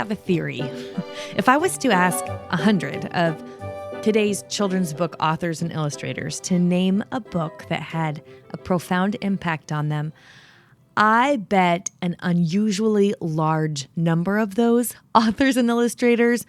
have a theory. If I was to ask 100 of today's children's book authors and illustrators to name a book that had a profound impact on them, I bet an unusually large number of those authors and illustrators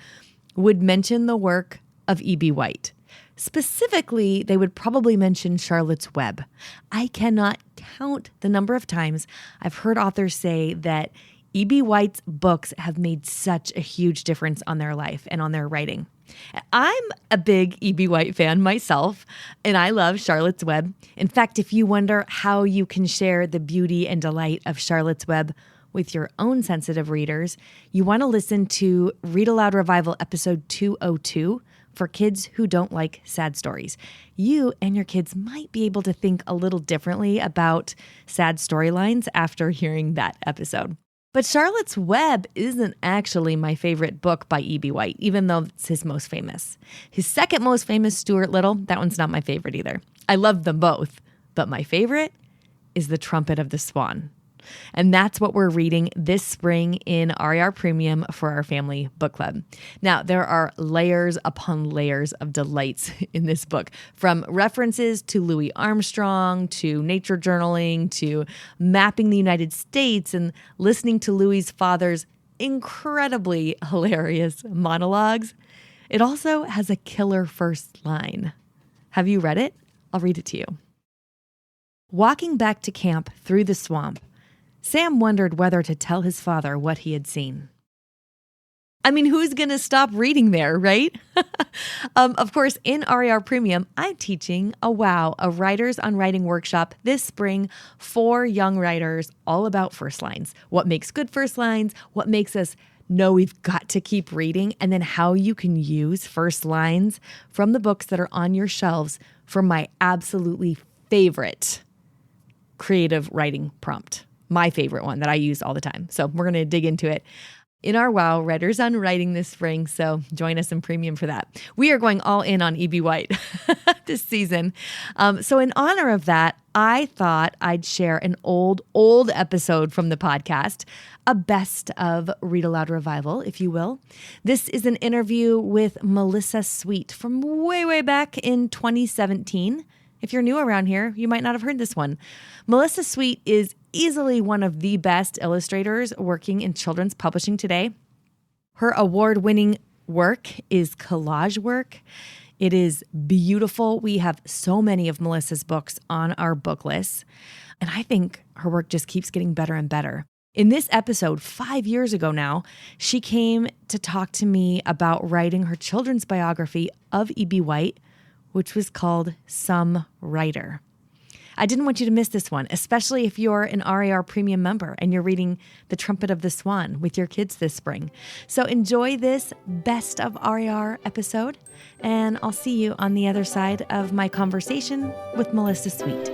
would mention the work of E.B. White. Specifically, they would probably mention Charlotte's Web. I cannot count the number of times I've heard authors say that E.B. White's books have made such a huge difference on their life and on their writing. I'm a big E.B. White fan myself, and I love Charlotte's Web. In fact, if you wonder how you can share the beauty and delight of Charlotte's Web with your own sensitive readers, you want to listen to Read-Aloud Revival episode 202 for kids who don't like sad stories. You and your kids might be able to think a little differently about sad storylines after hearing that episode. But Charlotte's Web isn't actually my favorite book by E.B. White, even though it's his most famous. His second most famous, Stuart Little, that one's not my favorite either. I love them both, but my favorite is The Trumpet of the Swan. And that's what we're reading this spring in RAR Premium for our family book club. Now, there are layers upon layers of delights in this book, from references to Louis Armstrong, to nature journaling, to mapping the United States and listening to Louis's father's incredibly hilarious monologues. It also has a killer first line. Have you read it? I'll read it to you. Walking back to camp through the swamp, Sam wondered whether to tell his father what he had seen. I mean, who's going to stop reading there, right? Of course, in RAR Premium, I'm teaching a Writers on Writing workshop this spring for young writers, all about first lines. What makes good first lines, what makes us know we've got to keep reading, and then how you can use first lines from the books that are on your shelves for my absolutely favorite creative writing prompt. My favorite one that I use all the time. So we're going to dig into it in our Writers on Writing this spring. So join us in Premium for that. We are going all in on E.B. White this season. So in honor of that, I thought I'd share an old episode from the podcast, a best of Read-Aloud Revival, if you will. This is an interview with Melissa Sweet from way back in 2017. If you're new around here, you might not have heard this one. Melissa Sweet is easily one of the best illustrators working in children's publishing today. Her award-winning work is collage work. It is beautiful. We have so many of Melissa's books on our book list, and I think her work just keeps getting better and better. In this episode, 5 years ago now, she came to talk to me about writing her children's biography of E.B. White, which was called Some Writer. I didn't want you to miss this one, especially if you're an RAR Premium member and you're reading The Trumpet of the Swan with your kids this spring. So enjoy this best of RAR episode, and I'll see you on the other side of my conversation with Melissa Sweet.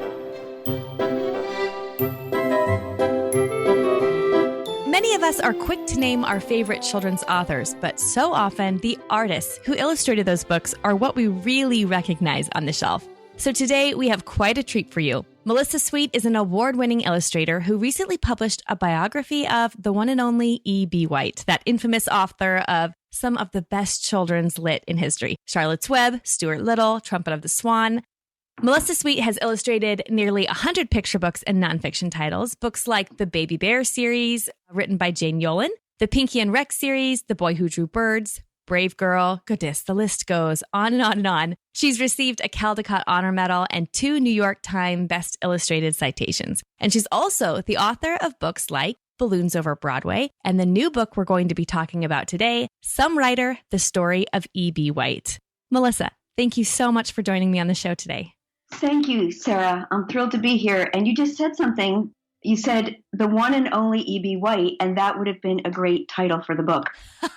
Many of us are quick to name our favorite children's authors, but so often the artists who illustrated those books are what we really recognize on the shelf. So today we have quite a treat for you. Melissa Sweet is an award-winning illustrator who recently published a biography of the one and only E.B. White, that infamous author of some of the best children's lit in history: Charlotte's Web, Stuart Little, Trumpet of the Swan. Melissa Sweet has illustrated nearly 100 picture books and nonfiction titles, books like the Baby Bear series, written by Jane Yolen, the Pinky and Rex series, The Boy Who Drew Birds, Brave Girl. Goodness, the list goes on and on and on. She's received a Caldecott Honor Medal and 2 New York Times Best Illustrated citations. And she's also the author of books like Balloons Over Broadway and the new book we're going to be talking about today, Some Writer, The Story of E.B. White. Melissa, thank you so much for joining me on the show today. Thank you, Sarah. I'm thrilled to be here. And you just said something. You said the one and only E.B. White, and that would have been a great title for the book,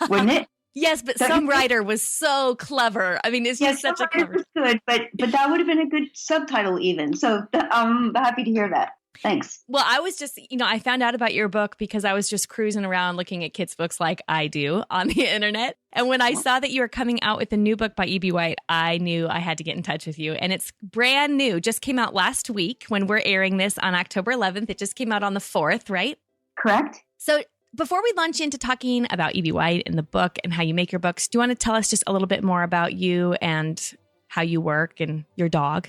wouldn't it? Yes, but Some Writer was so clever. I mean, it's just such a clever. Was good, but that would have been a good subtitle even. So I'm happy to hear that. Thanks. Well, I was just, I found out about your book because I was just cruising around looking at kids' books like I do on the internet. And when I saw that you were coming out with a new book by E.B. White, I knew I had to get in touch with you. And it's brand new. Just came out last week when we're airing this on October 11th. It just came out on the 4th, right? Correct. So before we launch into talking about E.B. White and the book and how you make your books, do you want to tell us just a little bit more about you and how you work and your dog?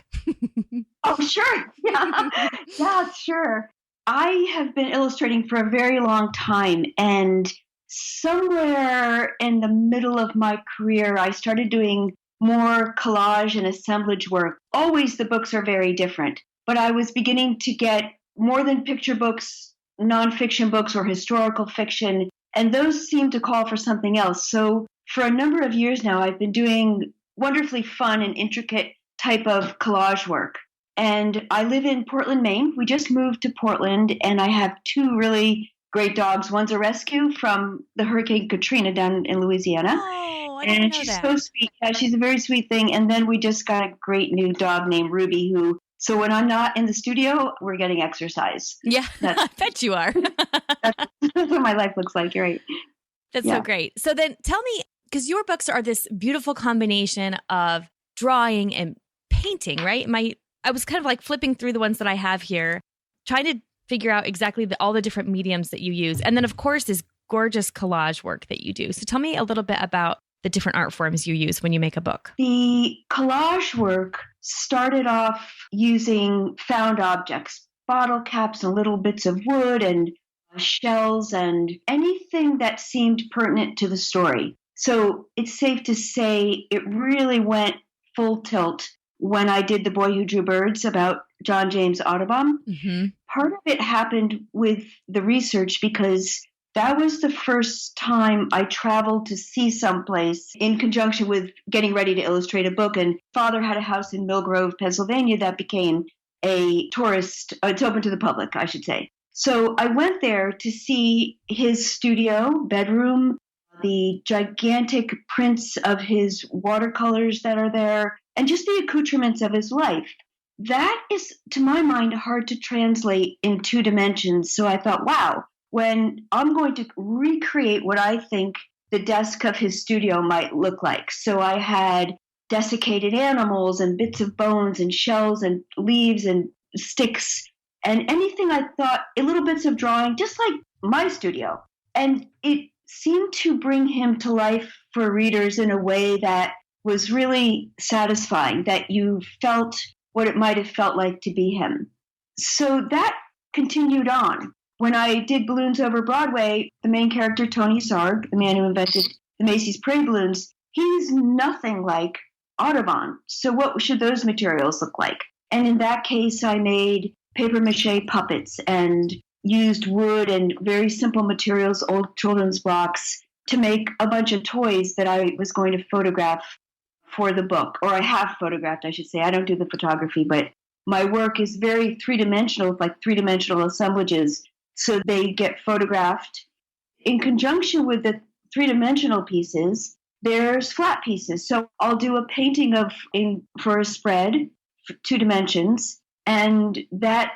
Oh, sure. Yeah, sure. I have been illustrating for a very long time, and somewhere in the middle of my career, I started doing more collage and assemblage work. Always the books are very different, but I was beginning to get more than picture books, nonfiction books, or historical fiction, and those seemed to call for something else. So for a number of years now, I've been doing wonderfully fun and intricate type of collage work. And I live in Portland, Maine. We just moved to Portland, and I have two really great dogs. One's a rescue from the Hurricane Katrina down in Louisiana. Oh, I didn't know she's that. So sweet. Yeah, she's a very sweet thing. And then we just got a great new dog named Ruby, so when I'm not in the studio, we're getting exercise. Yeah, I bet you are. That's what my life looks like. You're right. That's so great. So then tell me, because your books are this beautiful combination of drawing and painting, right? I was kind of like flipping through the ones that I have here, trying to figure out exactly all the different mediums that you use. And then, of course, this gorgeous collage work that you do. So tell me a little bit about the different art forms you use when you make a book. The collage work started off using found objects, bottle caps and little bits of wood and shells and anything that seemed pertinent to the story. So it's safe to say it really went full tilt when I did The Boy Who Drew Birds about John James Audubon. Mm-hmm. Part of it happened with the research because that was the first time I traveled to see someplace in conjunction with getting ready to illustrate a book. And Father had a house in Mill Grove, Pennsylvania that became a tourist, it's open to the public, I should say. So I went there to see his studio, bedroom, the gigantic prints of his watercolors that are there, and just the accoutrements of his life. That is, to my mind, hard to translate in 2 dimensions. So I thought, wow, when I'm going to recreate what I think the desk of his studio might look like. So I had desiccated animals and bits of bones and shells and leaves and sticks and anything I thought, little bits of drawing, just like my studio. And it seemed to bring him to life for readers in a way that was really satisfying, that you felt what it might have felt like to be him. So that continued on. When I did Balloons Over Broadway, the main character, Tony Sarg, the man who invented the Macy's Parade balloons, he's nothing like Audubon. So what should those materials look like? And in that case, I made papier-mâché puppets and used wood and very simple materials, old children's blocks, to make a bunch of toys that I was going to photograph for the book, or I have photographed, I should say. I don't do the photography, but my work is very three-dimensional, with like three-dimensional assemblages, so they get photographed. In conjunction with the three-dimensional pieces, there's flat pieces. So I'll do a painting for a spread, for 2 dimensions, and that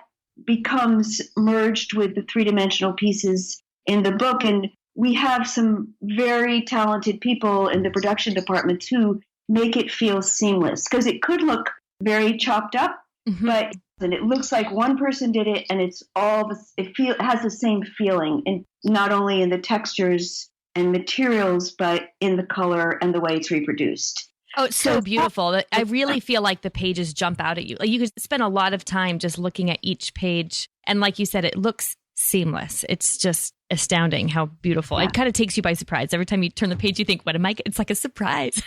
becomes merged with the three-dimensional pieces in the book. And we have some very talented people in the production department who make it feel seamless, because it could look very chopped up, mm-hmm. but it looks like one person did it, and it has the same feeling, and not only in the textures and materials, but in the color and the way it's reproduced. Oh, it's so beautiful. I really feel like the pages jump out at you. Like you could spend a lot of time just looking at each page. And like you said, it looks seamless. It's just astounding how beautiful. Yeah. It kind of takes you by surprise. Every time you turn the page, you think, what am I? It's like a surprise.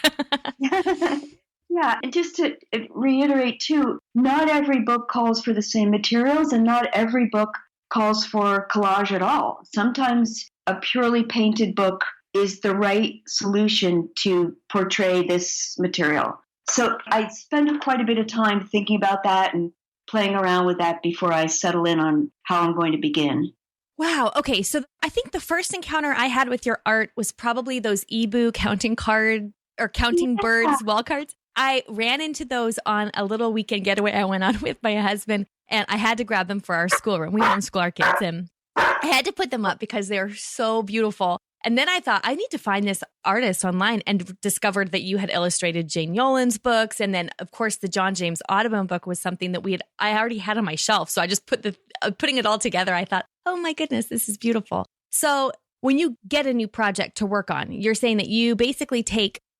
Yeah. And just to reiterate too, not every book calls for the same materials, and not every book calls for collage at all. Sometimes a purely painted book is the right solution to portray this material. So I spend quite a bit of time thinking about that and playing around with that before I settle in on how I'm going to begin. Wow. Okay. So I think the first encounter I had with your art was probably those Ebu counting birds wall cards. I ran into those on a little weekend getaway I went on with my husband, and I had to grab them for our schoolroom. We homeschool our kids, and I had to put them up because they're so beautiful. And then I thought, I need to find this artist online, and discovered that you had illustrated Jane Yolen's books. And then, of course, the John James Audubon book was something that I already had on my shelf. So I just putting it all together. I thought, oh my goodness, this is beautiful. So when you get a new project to work on, you're saying that you basically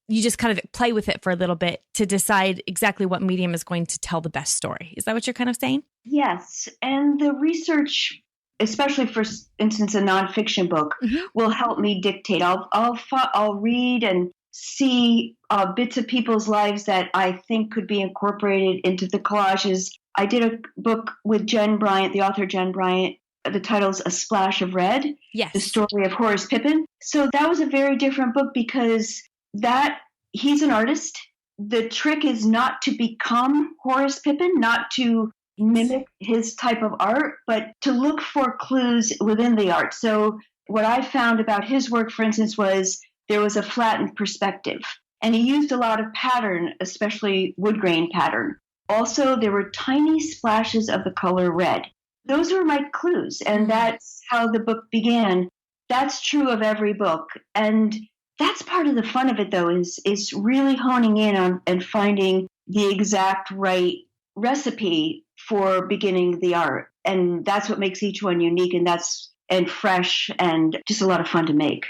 you just kind of play with it for a little bit to decide exactly what medium is going to tell the best story. Is that what you're kind of saying? Yes. And the research, especially for instance, a nonfiction book, will help me dictate. I'll read and see bits of people's lives that I think could be incorporated into the collages. I did a book with Jen Bryant, the author Jen Bryant. The title's A Splash of Red, yes. The story of Horace Pippin. So that was a very different book because he's an artist. The trick is not to become Horace Pippin, not to mimic his type of art, but to look for clues within the art. So what I found about his work, for instance, was there was a flattened perspective. And he used a lot of pattern, especially wood grain pattern. Also, there were tiny splashes of the color red. Those were my clues, and that's how the book began. That's true of every book. And that's part of the fun of it, though, is really honing in on and finding the exact right recipe for beginning the art. And that's what makes each one unique and fresh and just a lot of fun to make.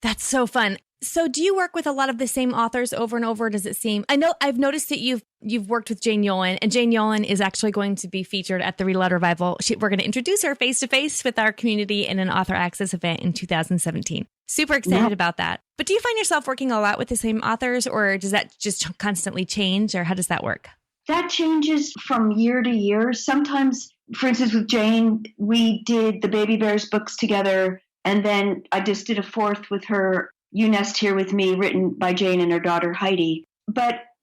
That's so fun. So do you work with a lot of the same authors over and over? Does it seem? I know I've noticed that you've worked with Jane Yolen, and Jane Yolen is actually going to be featured at the Read-Aloud Revival. We're going to introduce her face-to-face with our community in an author access event in 2017. Super excited about that. But do you find yourself working a lot with the same authors, or does that just constantly change, or how does that work? That changes from year to year. Sometimes, for instance, with Jane, we did the Baby Bears books together, and then I just did a fourth with her, You Nest Here With Me, written by Jane and her daughter Heidi.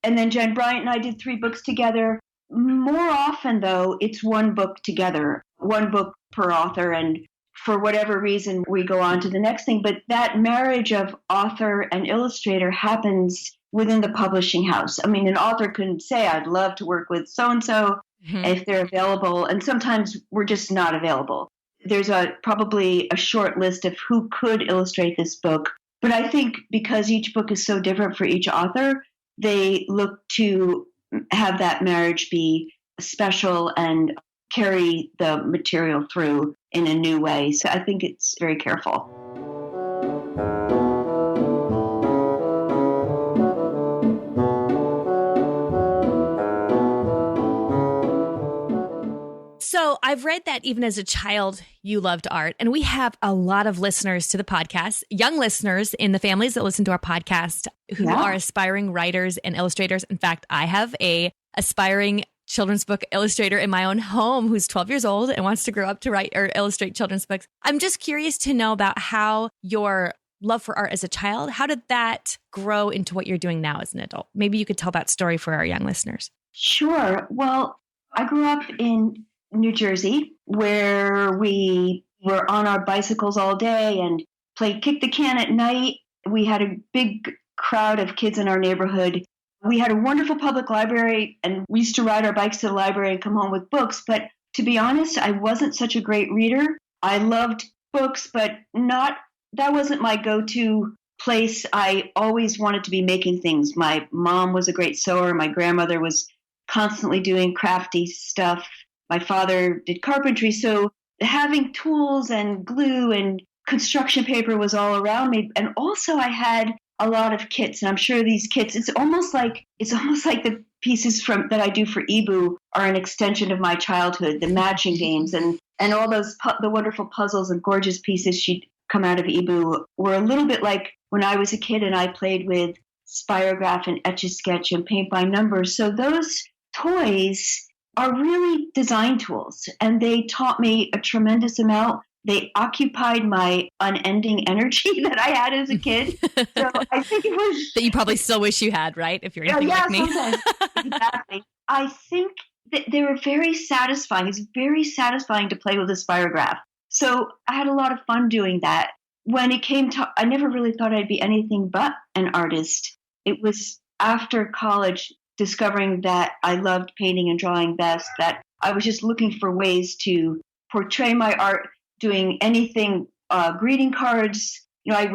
And then Jen Bryant and I did 3 books together. More often, though, it's one book together, one book per author, and for whatever reason, we go on to the next thing. But that marriage of author and illustrator happens within the publishing house. I mean, an author can say, I'd love to work with so-and-so if they're available, and sometimes we're just not available. There's probably a short list of who could illustrate this book. But I think because each book is so different for each author, they look to have that marriage be special and carry the material through in a new way. So I think it's very careful. So I've read that even as a child, you loved art. And we have a lot of listeners to the podcast, young listeners in the families that listen to our podcast who are aspiring writers and illustrators. In fact, I have a aspiring children's book illustrator in my own home who's 12 years old and wants to grow up to write or illustrate children's books. I'm just curious to know about how your love for art as a child, how did that grow into what you're doing now as an adult? Maybe you could tell that story for our young listeners. Sure. Well, I grew up in New Jersey, where we were on our bicycles all day and played kick the can at night. We had a big crowd of kids in our neighborhood. We had a wonderful public library, and we used to ride our bikes to the library and come home with books. But to be honest, I wasn't such a great reader. I loved books, but that wasn't my go-to place. I always wanted to be making things. My mom was a great sewer. My grandmother was constantly doing crafty stuff. My father did carpentry, so having tools and glue and construction paper was all around me. And also I had a lot of kits, and I'm sure these kits, it's almost like the pieces that I do for Ibu are an extension of my childhood, the matching games and all those the wonderful puzzles and gorgeous pieces she'd come out of Ibu were a little bit like when I was a kid and I played with Spirograph and Etch-a-Sketch and paint by numbers. So those toys are really design tools, and they taught me a tremendous amount. They occupied my unending energy that I had as a kid. So I think it was... that you probably still wish you had, right? If you're anything like me. Sometimes. Exactly. I think that they were very satisfying. It's very satisfying to play with a Spirograph. So I had a lot of fun doing that. When it came to... I never really thought I'd be anything but an artist. It was after college, discovering that I loved painting and drawing best, that I was just looking for ways to portray my art, doing anything, greeting cards. I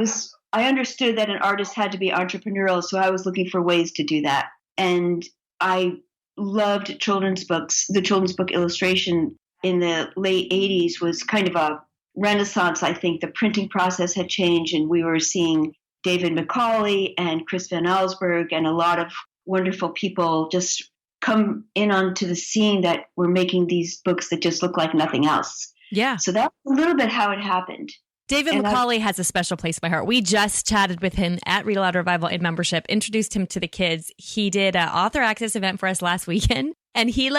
understood that an artist had to be entrepreneurial, so I was looking for ways to do that. And I loved children's books. The children's book illustration in the late 80s was kind of Renaissance, I think the printing process had changed, and we were seeing David Macaulay and Chris Van Allsburg and a lot of wonderful people just come in onto the scene that were making these books that just look like nothing else. Yeah. So that's a little bit how it happened. David Macaulay has a special place in my heart. We just chatted with him at Read-Aloud Revival in membership, introduced him to the kids. He did an author access event for us last weekend, and he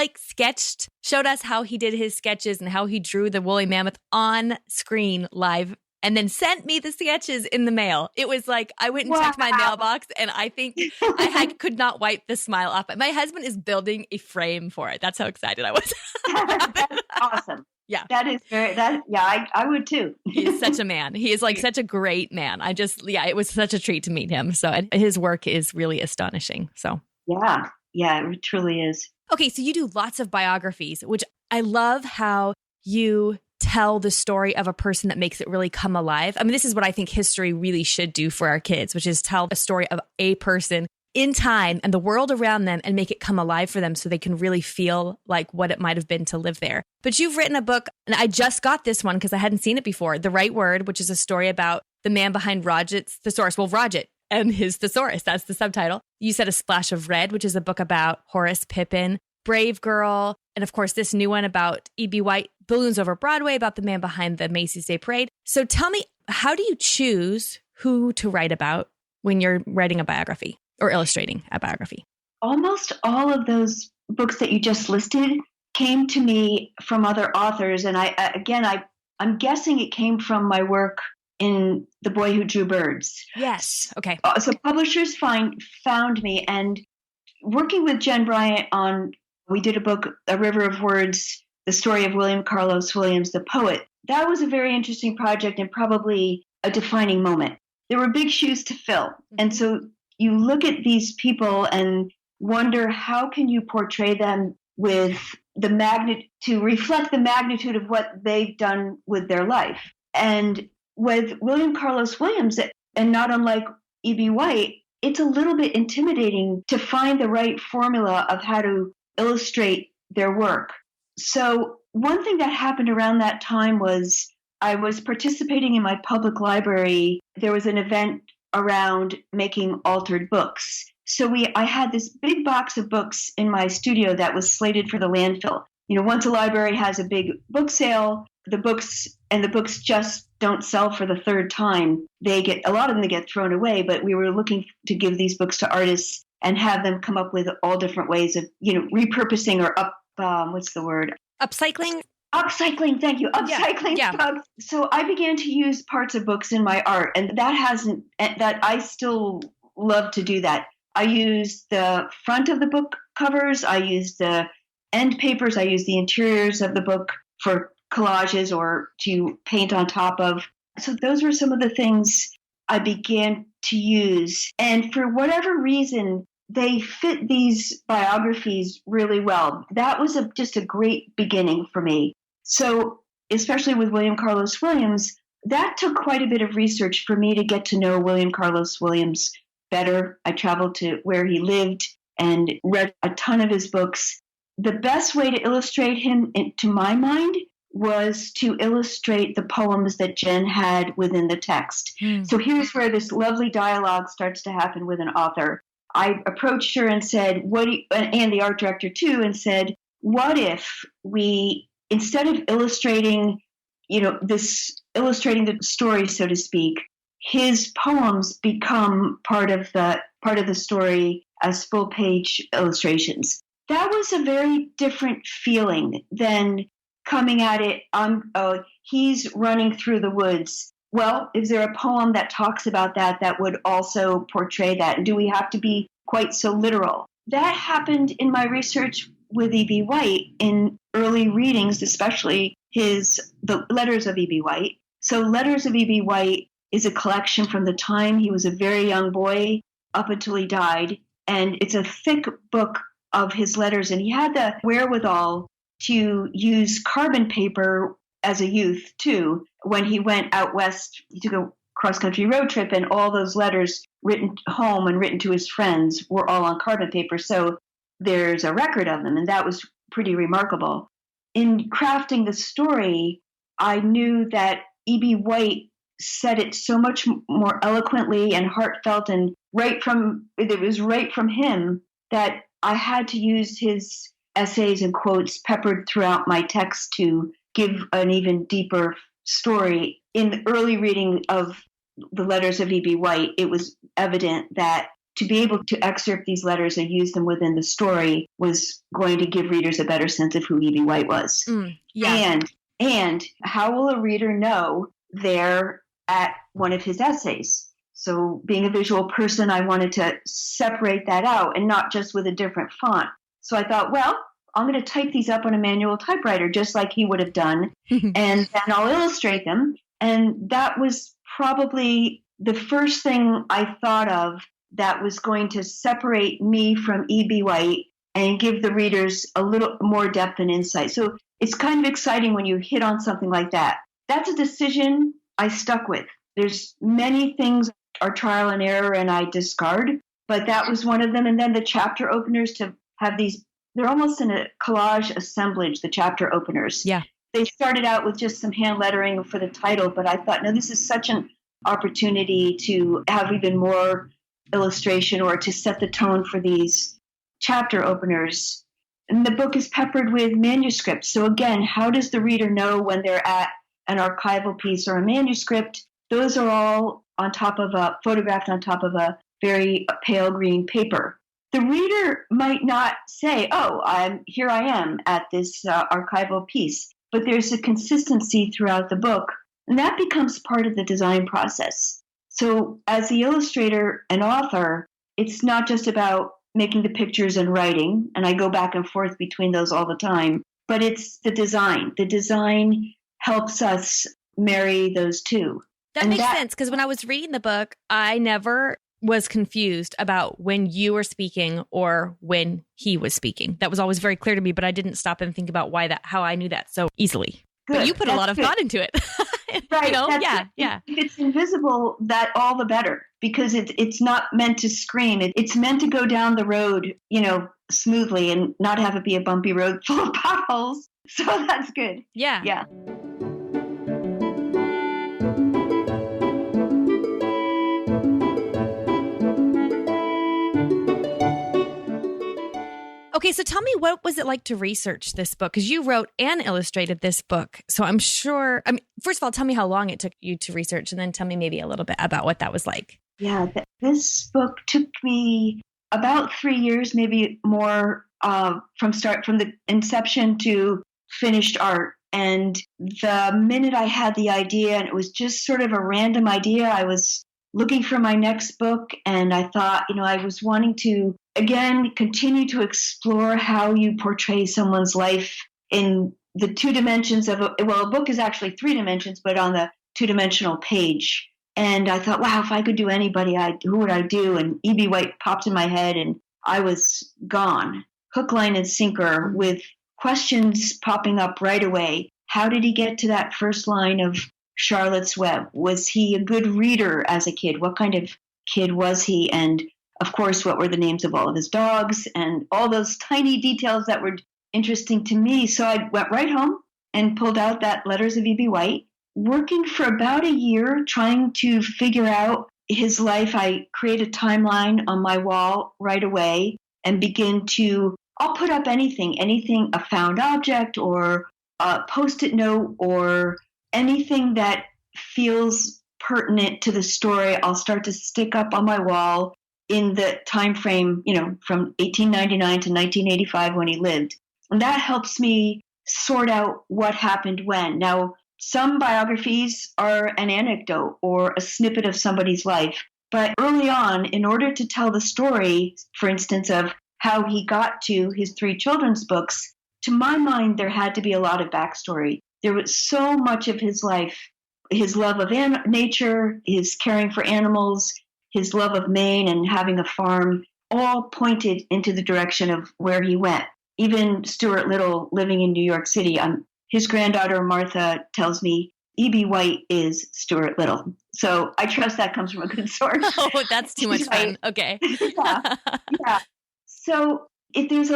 showed us how he did his sketches and how he drew the woolly mammoth on screen live, and then sent me the sketches in the mail. It was like, I went and checked my mailbox, and I think I could not wipe the smile off. My husband is building a frame for it. That's how excited I was. That's awesome. Yeah. That is I would too. He is such a man. He is like such a great man. It was such a treat to meet him. So his work is really astonishing. So yeah, it truly is. Okay, so you do lots of biographies, which I love how you tell the story of a person that makes it really come alive. I mean, this is what I think history really should do for our kids, which is tell a story of a person in time and the world around them and make it come alive for them so they can really feel like what it might have been to live there. But you've written a book, and I just got this one because I hadn't seen it before, The Right Word, which is a story about the man behind Roget's Thesaurus. Well, Roget and his thesaurus, that's the subtitle. You said A Splash of Red, which is a book about Horace Pippin, Brave Girl, and of course this new one about E.B. White, Balloons Over Broadway, about the man behind the Macy's Day Parade. So tell me, how do you choose who to write about when you're writing a biography or illustrating a biography? Almost all of those books that you just listed came to me from other authors. And I'm guessing it came from my work in The Boy Who Drew Birds. Yes. Okay. So publishers found me, and working with Jen Bryant we did a book, A River of Words, the story of William Carlos Williams, the poet. That was a very interesting project and probably a defining moment. There were big shoes to fill. Mm-hmm. And so you look at these people and wonder, how can you portray them with to reflect the magnitude of what they've done with their life. And with William Carlos Williams, and not unlike E.B. White, it's a little bit intimidating to find the right formula of how to illustrate their work. So one thing that happened around that time was I was participating in my public library. There was an event around making altered books. So I had this big box of books in my studio that was slated for the landfill. Once a library has a big book sale, the books just don't sell for the third time. A lot of them get thrown away, but we were looking to give these books to artists and have them come up with all different ways of, repurposing or what's the word? Upcycling? Upcycling, thank you. Upcycling. Yeah. So I began to use parts of books in my art, and that I still love to do that. I use the front of the book covers, I use the end papers, I use the interiors of the book for collages or to paint on top of. So those were some of the things I began to use. And for whatever reason, they fit these biographies really well. That was just a great beginning for me. So especially with William Carlos Williams, that took quite a bit of research for me to get to know William Carlos Williams better. I traveled to where he lived and read a ton of his books. The best way to illustrate him, to my mind, was to illustrate the poems that Jen had within the text. So here's where this lovely dialogue starts to happen with an author. I approached her and said, and the art director too, and said, what if we, instead of illustrating the story, so to speak, his poems become part of the story as full page illustrations. That was a very different feeling than coming at it he's running through the woods. Well, is there a poem that talks about that would also portray that? And do we have to be quite so literal? That happened in my research with E.B. White in early readings, especially the Letters of E.B. White. So Letters of E.B. White is a collection from the time he was a very young boy up until he died. And it's a thick book of his letters. And he had the wherewithal to use carbon paper as a youth, too. When he went out west, he took a cross-country road trip, and all those letters written home and written to his friends were all on carbon paper. So there's a record of them, and that was pretty remarkable. In crafting the story, I knew that E.B. White said it so much more eloquently and heartfelt, and it was right from him, that I had to use his essays and quotes peppered throughout my text to give an even deeper story. In the early reading of the letters of E.B. White, it was evident that to be able to excerpt these letters and use them within the story was going to give readers a better sense of who E.B. White was. Yeah. And how will a reader know they're at one of his essays? So being a visual person, I wanted to separate that out, and not just with a different font. So I thought, well, I'm going to type these up on a manual typewriter, just like he would have done, and then I'll illustrate them. And that was probably the first thing I thought of that was going to separate me from E.B. White and give the readers a little more depth and insight. So it's kind of exciting when you hit on something like that. That's a decision I stuck with. There's many things are trial and error and I discard, but that was one of them. And then the chapter openers, to have these, they're almost in a collage assemblage, the chapter openers. Yeah. They started out with just some hand lettering for the title, but I thought, no, this is such an opportunity to have even more illustration or to set the tone for these chapter openers. And the book is peppered with manuscripts. So again, how does the reader know when they're at an archival piece or a manuscript? Those are all photographed on top of a very pale green paper. The reader might not say, oh, here I am at this archival piece, but there's a consistency throughout the book, and that becomes part of the design process. So as the illustrator and author, it's not just about making the pictures and writing, and I go back and forth between those all the time, but it's the design. The design helps us marry those two. That makes sense, because when I was reading the book, I never was confused about when you were speaking or when he was speaking. That was always very clear to me, but I didn't stop and think about how I knew that so easily. Good. But you put a lot of thought into it. Right. Yeah. If it's invisible, that all the better, because it's not meant to scream. It's meant to go down the road, smoothly and not have it be a bumpy road full of potholes. So that's good. Yeah. Yeah. Okay, so tell me, what was it like to research this book? Because you wrote and illustrated this book. So I'm sure, first of all, tell me how long it took you to research, and then tell me maybe a little bit about what that was like. Yeah, this book took me about 3 years, maybe more, from the inception to finished art. And the minute I had the idea, and it was just sort of a random idea, I was looking for my next book, and I thought, I was wanting to, again, continue to explore how you portray someone's life in the two dimensions of a book is actually 3 dimensions, but on the 2-dimensional page. And I thought, wow, if I could do anybody, who would I do? And E.B. White popped in my head, and I was gone, hook, line, and sinker, with questions popping up right away. How did he get to that first line of Charlotte's Web? Was he a good reader as a kid? What kind of kid was he? And of course, what were the names of all of his dogs and all those tiny details that were interesting to me? So I went right home and pulled out that Letters of E.B. White, working for about a year trying to figure out his life. I create a timeline on my wall right away and I'll put up anything, a found object or a Post-it note or anything that feels pertinent to the story. I'll start to stick up on my wall in the time frame, from 1899 to 1985 when he lived. And that helps me sort out what happened when. Now, some biographies are an anecdote or a snippet of somebody's life. But early on, in order to tell the story, for instance, of how he got to his 3 children's books, to my mind, there had to be a lot of backstory. There was so much of his life, his love of nature, his caring for animals, his love of Maine and having a farm, all pointed into the direction of where he went. Even Stuart Little, living in New York City, his granddaughter Martha tells me E.B. White is Stuart Little. So I trust that comes from a good source. Oh, that's too much fun. Okay. Yeah. So there's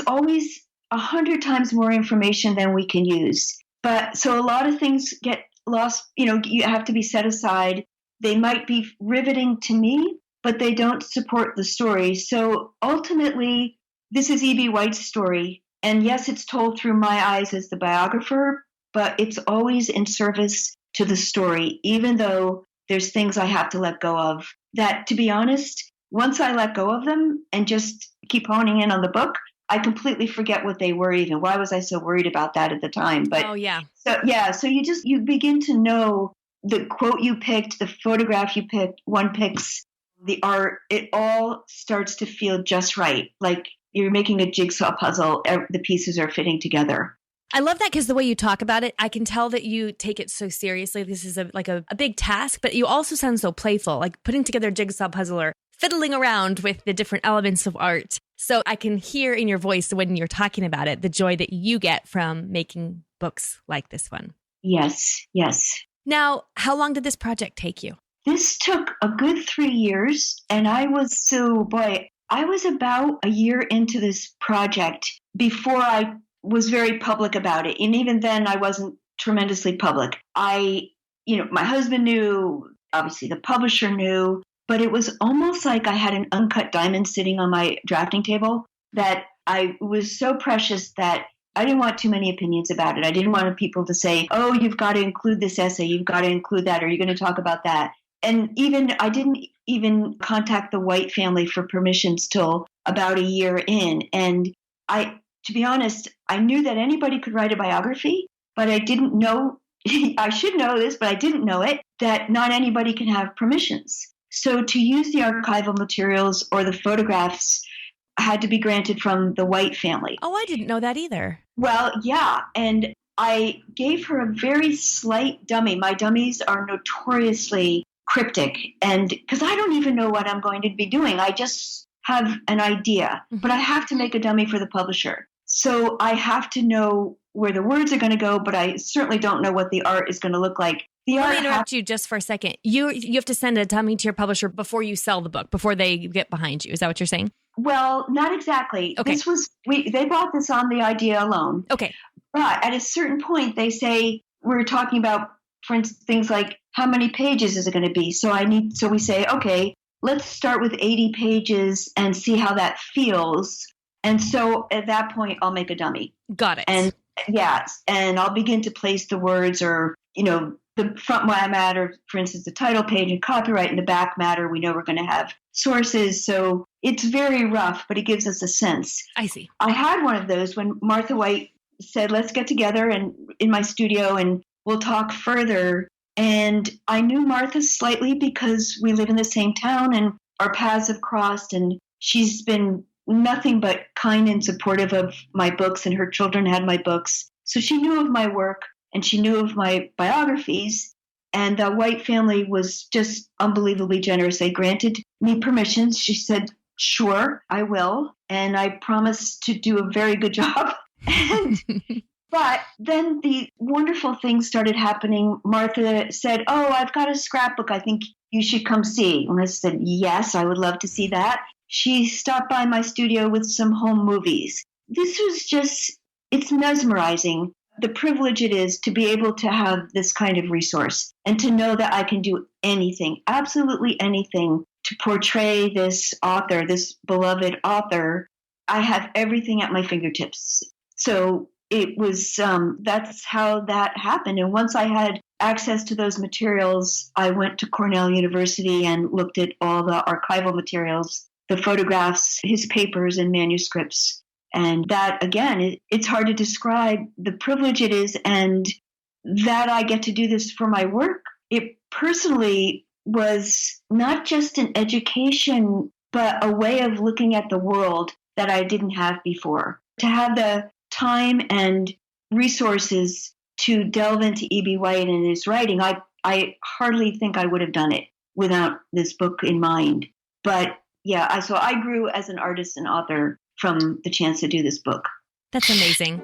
always 100 times more information than we can use. But so a lot of things get lost, you have to be set aside. They might be riveting to me, but they don't support the story. So ultimately, this is E.B. White's story. And yes, it's told through my eyes as the biographer, but it's always in service to the story, even though there's things I have to let go of that, to be honest, once I let go of them and just keep honing in on the book, I completely forget what they were even. Why was I so worried about that at the time? But oh, yeah. So you begin to know the quote you picked, the photograph you picked, one picks, the art, it all starts to feel just right. Like you're making a jigsaw puzzle, the pieces are fitting together. I love that because the way you talk about it, I can tell that you take it so seriously. This is a big task, but you also sound so playful, like putting together a jigsaw puzzle or fiddling around with the different elements of art. So I can hear in your voice when you're talking about it, the joy that you get from making books like this one. Yes, yes. Now, how long did this project take you? This took a good 3 years, and I was about a year into this project before I was very public about it. And even then, I wasn't tremendously public. My husband knew, obviously the publisher knew, but it was almost like I had an uncut diamond sitting on my drafting table that I was so precious that I didn't want too many opinions about it. I didn't want people to say, oh, you've got to include this essay, you've got to include that, or you're going to talk about that. And I didn't even contact the White family for permissions till about a year in. And to be honest, I knew that anybody could write a biography, but I didn't know, I should know this, but I didn't know it, that not anybody can have permissions. So to use the archival materials or the photographs had to be granted from the White family. Oh, I didn't know that either. Well, yeah. And I gave her a very slight dummy. My dummies are notoriously cryptic, and because I don't even know what I'm going to be doing. I just have an idea, but I have to make a dummy for the publisher. So I have to know where the words are going to go, but I certainly don't know what the art is going to look like. Let me interrupt you just for a second. You have to send a dummy to your publisher before you sell the book, before they get behind you. Is that what you're saying? Well, not exactly. Okay. They bought this on the idea alone. Okay. But at a certain point, they say, we're talking about, for instance, things like how many pages is it going to be? So we say, okay, let's start with 80 pages and see how that feels. And so at that point, I'll make a dummy. Got it. And yes, and I'll begin to place the words or, the front matter, for instance, the title page and copyright, and the back matter. We know we're going to have sources. So it's very rough, but it gives us a sense. I see. I had one of those when Martha White said, let's get together and in my studio and we'll talk further. And I knew Martha slightly because we live in the same town and our paths have crossed, and she's been nothing but kind and supportive of my books, and her children had my books. So she knew of my work and she knew of my biographies. And the White family was just unbelievably generous. They granted me permissions. She said, sure, I will. And I promised to do a very good job. But then the wonderful things started happening. Martha said, oh, I've got a scrapbook I think you should come see. And I said, yes, I would love to see that. She stopped by my studio with some home movies. This was it's mesmerizing, the privilege it is to be able to have this kind of resource and to know that I can do anything, absolutely anything, to portray this author, this beloved author. I have everything at my fingertips. So it was, that's how that happened. And once I had access to those materials, I went to Cornell University and looked at all the archival materials, the photographs, his papers and manuscripts. And that, again, it's hard to describe the privilege it is, and that I get to do this for my work. It personally was not just an education, but a way of looking at the world that I didn't have before. To have the time and resources to delve into E.B. White and his writing, I hardly think I would have done it without this book in mind. But yeah, so I grew as an artist and author from the chance to do this book. That's amazing.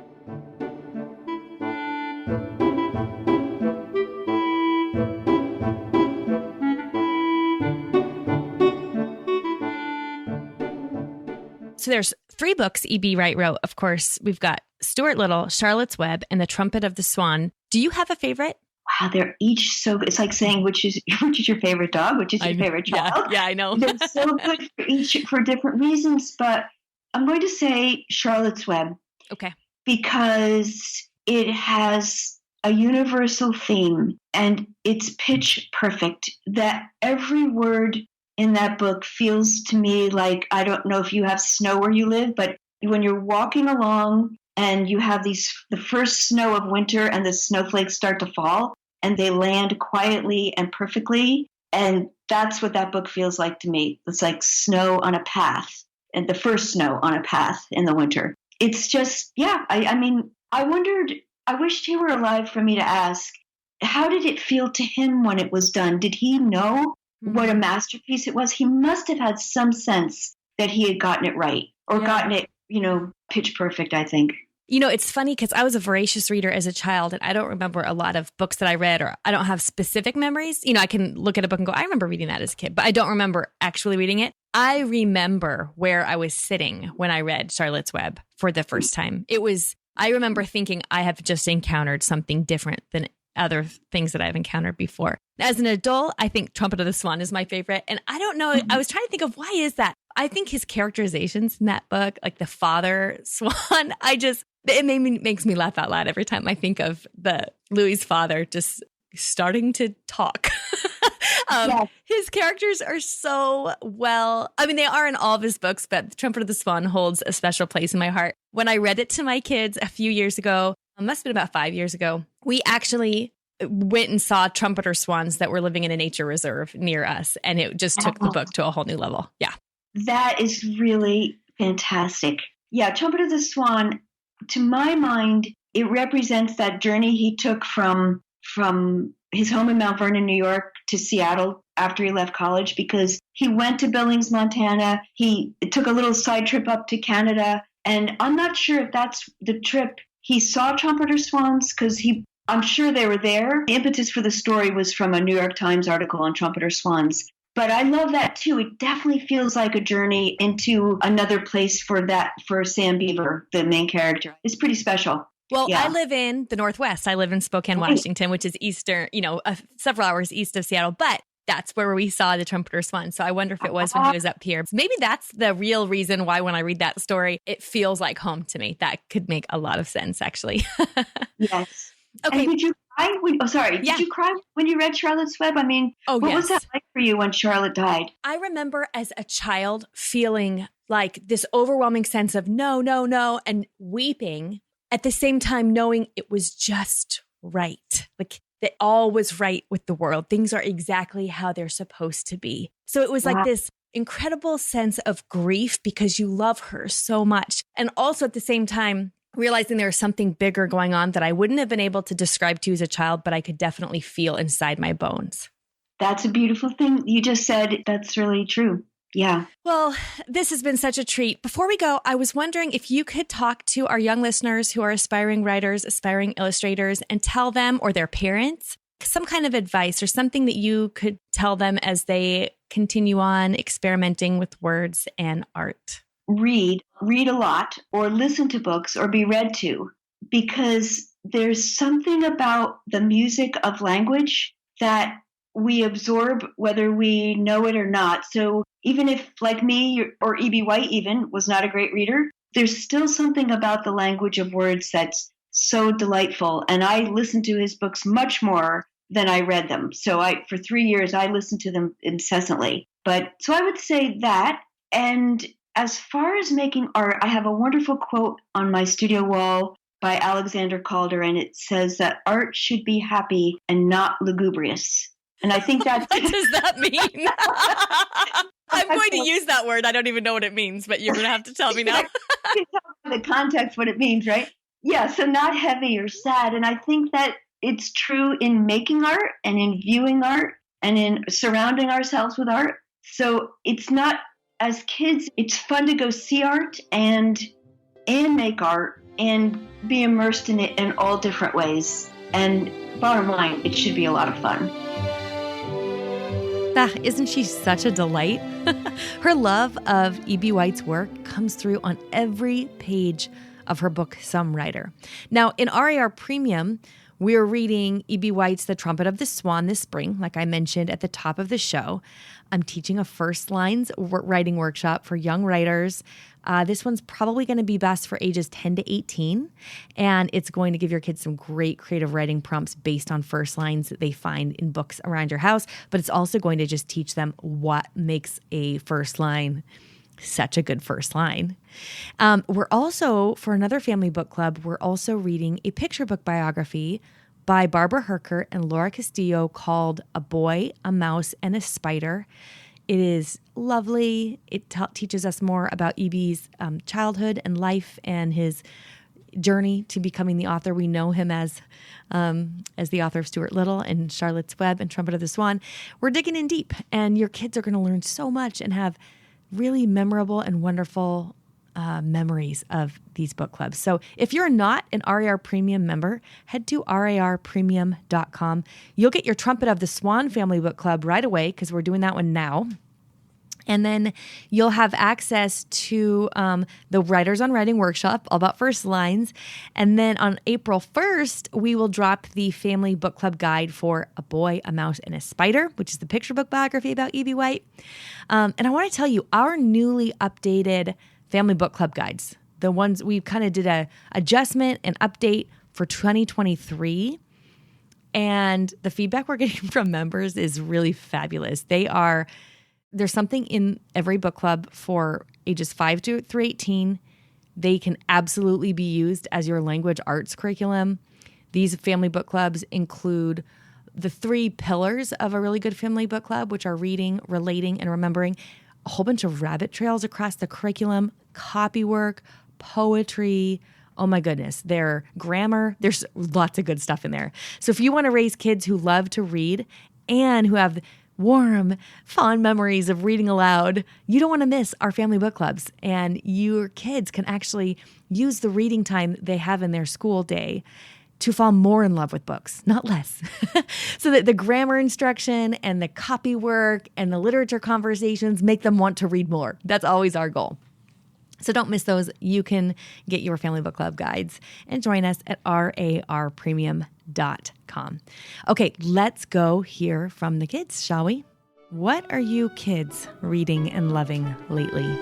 So there's 3 books E.B. White wrote. Of course, we've got Stuart Little, Charlotte's Web, and The Trumpet of the Swan. Do you have a favorite? wow, they're each so good. It's like saying, which is your favorite dog? Which is your favorite child? Yeah, I know. They're so good for different reasons. But I'm going to say Charlotte's Web. Okay. Because it has a universal theme and it's pitch perfect. That every word in that book feels to me like, I don't know if you have snow where you live, but when you're walking along and you have the first snow of winter and the snowflakes start to fall and they land quietly and perfectly. And that's what that book feels like to me. It's like snow on a path, and the first snow on a path in the winter. It's just, yeah, I mean, I wondered, I wished he were alive for me to ask, how did it feel to him when it was done? Did he know what a masterpiece it was? He must have had some sense that he had gotten it right or gotten it, pitch perfect, I think. It's funny because I was a voracious reader as a child, and I don't remember a lot of books that I read, or I don't have specific memories. I can look at a book and go, I remember reading that as a kid, but I don't remember actually reading it. I remember where I was sitting when I read Charlotte's Web for the first time. I remember thinking I have just encountered something different than other things that I've encountered before. As an adult, I think Trumpet of the Swan is my favorite. And I don't know, I was trying to think of why is that? I think his characterizations in that book, like the father Swan, it makes me laugh out loud every time I think of Louis's father just starting to talk. Yes. His characters are so they are in all of his books, but Trumpet of the Swan holds a special place in my heart. When I read it to my kids a few years ago, it must have been about 5 years ago, we actually went and saw trumpeter swans that were living in a nature reserve near us. And it just took the book to a whole new level. Yeah. That is really fantastic. Yeah, Trumpet of the Swan, to my mind, it represents that journey he took from his home in Mount Vernon, New York to Seattle after he left college, because he went to Billings, Montana. He took a little side trip up to Canada. And I'm not sure if that's the trip he saw trumpeter swans, because I'm sure they were there. The impetus for the story was from a New York Times article on trumpeter swans. But I love that too. It definitely feels like a journey into another place for Sam Beaver, the main character. It's pretty special. Well, yeah. I live in the Northwest. I live in Spokane, Washington, which is eastern, several hours east of Seattle. But that's where we saw the trumpeter swan. So I wonder if it was when he was up here. Maybe that's the real reason why when I read that story, it feels like home to me. That could make a lot of sense, actually. Yes. Okay. And did you cry? Did you cry when you read Charlotte's Web? I mean, what was that like for you when Charlotte died? I remember as a child feeling like this overwhelming sense of no, and weeping at the same time knowing it was just right. Like that all was right with the world. Things are exactly how they're supposed to be. So it was like this incredible sense of grief because you love her so much. And also at the same time, realizing there was something bigger going on that I wouldn't have been able to describe to you as a child, but I could definitely feel inside my bones. That's a beautiful thing you just said. That's really true. Yeah. Well, this has been such a treat. Before we go, I was wondering if you could talk to our young listeners who are aspiring writers, aspiring illustrators, and tell them, or their parents, some kind of advice or something that you could tell them as they continue on experimenting with words and art. Read a lot, or listen to books, or be read to, because there's something about the music of language that we absorb whether we know it or not. So even if, like me or E.B. White even, was not a great reader, there's still something about the language of words that's so delightful. And I listened to his books much more than I read them. So for 3 years, I listened to them incessantly. So I would say that. And as far as making art, I have a wonderful quote on my studio wall by Alexander Calder, and it says that art should be happy and not lugubrious. And I think that... What does that mean? I'm going to use that word. I don't even know what it means, but you're going to have to tell me now. You can tell the context what it means, right? Yeah, so not heavy or sad. And I think that it's true in making art and in viewing art and in surrounding ourselves with art. So it's not... As kids, it's fun to go see art and make art and be immersed in it in all different ways. And bottom line, it should be a lot of fun. Isn't she such a delight? Her love of E.B. White's work comes through on every page of her book, Some Writer. Now, in RAR Premium, We're reading E.B. White's The Trumpet of the Swan this spring, like I mentioned at the top of the show. I'm teaching a first lines writing workshop for young writers. This one's probably going to be best for ages 10 to 18, and it's going to give your kids some great creative writing prompts based on first lines that they find in books around your house, but it's also going to just teach them what makes a first line such a good first line. We're also, for another family book club, we're also reading a picture book biography by Barbara Herkert and Laura Castillo called A Boy, a Mouse, and a Spider. It is lovely. It teaches us more about E.B.'s childhood and life and his journey to becoming the author we know him as the author of Stuart Little and Charlotte's Web and Trumpet of the Swan. We're digging in deep, and your kids are going to learn so much and have really memorable and wonderful memories of these book clubs. So if you're not an RAR Premium member, head to rarpremium.com. You'll get your Trumpet of the Swan Family Book Club right away because we're doing that one now. And then you'll have access to the Writers on Writing workshop, all about first lines. And then on April 1st, we will drop the Family Book Club guide for A Boy, a Mouse, and a Spider, which is the picture book biography about E.B. White. And I want to tell you, our newly updated Family Book Club guides, the ones we kind of did a adjustment and update for 2023. And the feedback we're getting from members is really fabulous. There's something in every book club for ages 5 through 18. They can absolutely be used as your language arts curriculum. These family book clubs include the 3 pillars of a really good family book club, which are reading, relating, and remembering. A whole bunch of rabbit trails across the curriculum, copywork, poetry. Oh my goodness, their grammar. There's lots of good stuff in there. So if you want to raise kids who love to read and who have warm, fond memories of reading aloud, you don't want to miss our family book clubs. And your kids can actually use the reading time they have in their school day to fall more in love with books, not less. So that the grammar instruction and the copy work and the literature conversations make them want to read more. That's always our goal. So don't miss those. You can get your Family Book Club guides and join us at rarpremium.com. Okay, let's go hear from the kids, shall we? What are you kids reading and loving lately?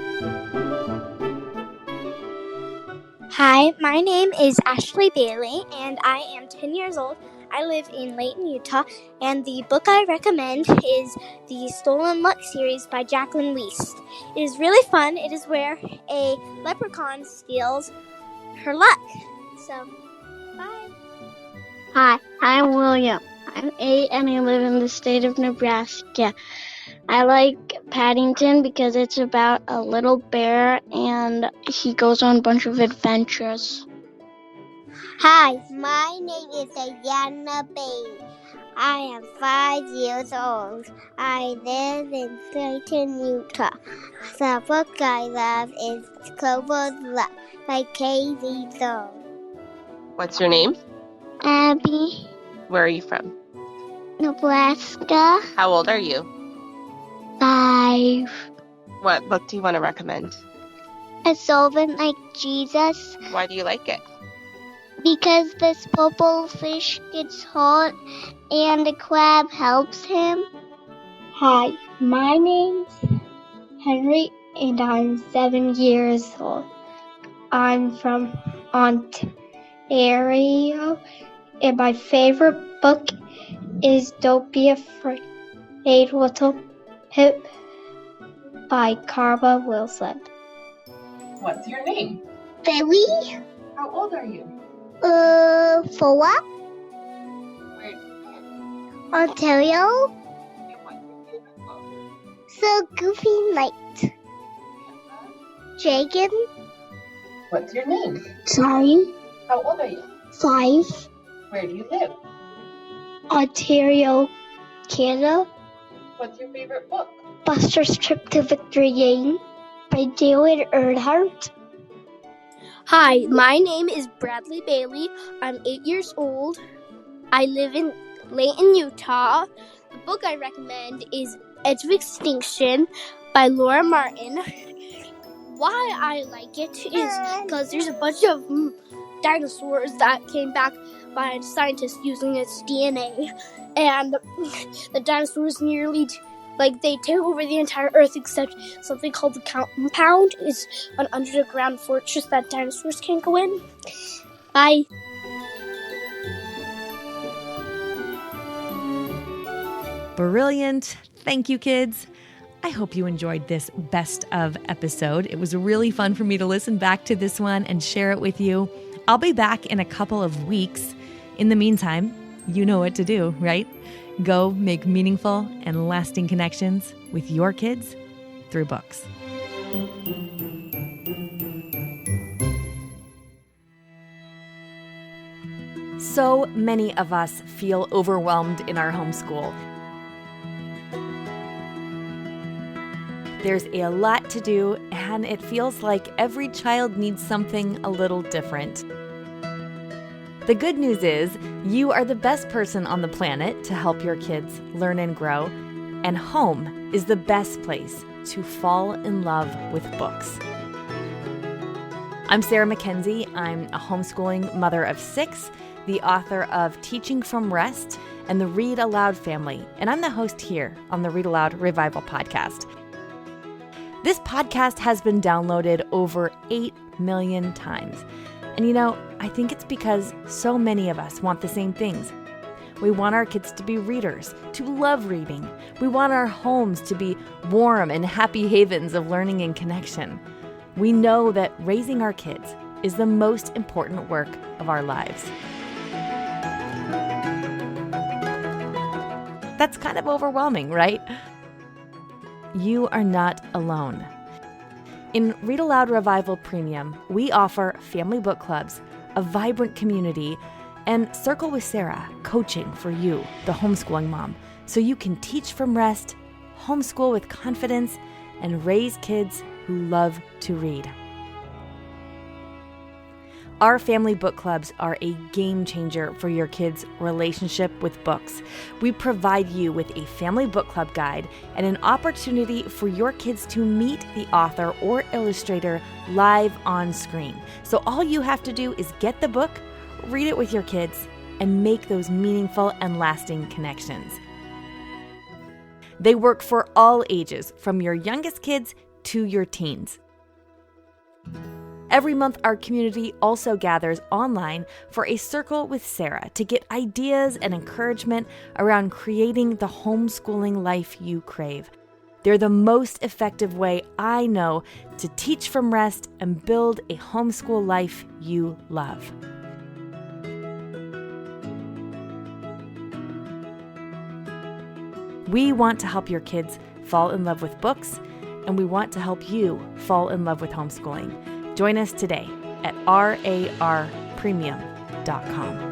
Hi, my name is Ashley Bailey, and I am 10 years old. I live in Layton, Utah, and the book I recommend is the Stolen Luck series by Jacqueline Wiest. It is really fun. It is where a leprechaun steals her luck. So, bye. Hi, I'm William. I'm 8 and I live in the state of Nebraska. I like Paddington because it's about a little bear and he goes on a bunch of adventures. Hi, my name is Ayana Bailey. I am 5 years old. I live in Layton, Utah. The book I love is Clover's Luck by Casey Thorne. What's your name? Abby, Where are you from? Nebraska, How old are you? 5. What book do you want to recommend? A solvent like Jesus Why do you like it? because this purple fish gets hot and the crab helps him. Hi, my name's Henry and I'm 7 years old. I'm from Ontario and my favorite book is Don't Be Afraid, Little Pip by Carva Wilson. What's your name? Billy, How old are you? 4, Where Ontario, and what's your favorite book? So Goofy Night, Jagan, What's your name? Sorry, How old are you? 5, Where do you live? Ontario, Canada, What's your favorite book? Buster's Trip to Victory Lane by David Earnhardt. Hi, my name is Bradley Bailey. I'm 8 years old. I live in Layton, Utah. The book I recommend is Edge of Extinction by Laura Martin. Why I like it is because there's a bunch of dinosaurs that came back by scientists using its DNA. And the dinosaurs they take over the entire Earth, except something called the compound is an underground fortress that dinosaurs can't go in. Bye. Brilliant. Thank you, kids. I hope you enjoyed this best of episode. It was really fun for me to listen back to this one and share it with you. I'll be back in a couple of weeks. In the meantime, you know what to do, right? Go make meaningful and lasting connections with your kids through books. So many of us feel overwhelmed in our homeschool. There's a lot to do, and it feels like every child needs something a little different. The good news is you are the best person on the planet to help your kids learn and grow, and home is the best place to fall in love with books. I'm Sarah Mackenzie. I'm a homeschooling mother of 6, the author of Teaching from Rest and the Read-Aloud family, and I'm the host here on the Read-Aloud Revival podcast. This podcast has been downloaded over 8 million times. And I think it's because so many of us want the same things. We want our kids to be readers, to love reading. We want our homes to be warm and happy havens of learning and connection. We know that raising our kids is the most important work of our lives. That's kind of overwhelming, right? You are not alone. In Read-Aloud Revival Premium, we offer family book clubs, a vibrant community, and Circle with Sarah, coaching for you, the homeschooling mom, so you can teach from rest, homeschool with confidence, and raise kids who love to read. Our family book clubs are a game changer for your kids' relationship with books. We provide you with a family book club guide and an opportunity for your kids to meet the author or illustrator live on screen. So all you have to do is get the book, read it with your kids, and make those meaningful and lasting connections. They work for all ages, from your youngest kids to your teens. Every month, our community also gathers online for a Circle with Sarah to get ideas and encouragement around creating the homeschooling life you crave. They're the most effective way I know to teach from rest and build a homeschool life you love. We want to help your kids fall in love with books, and we want to help you fall in love with homeschooling. Join us today at RARPremium.com.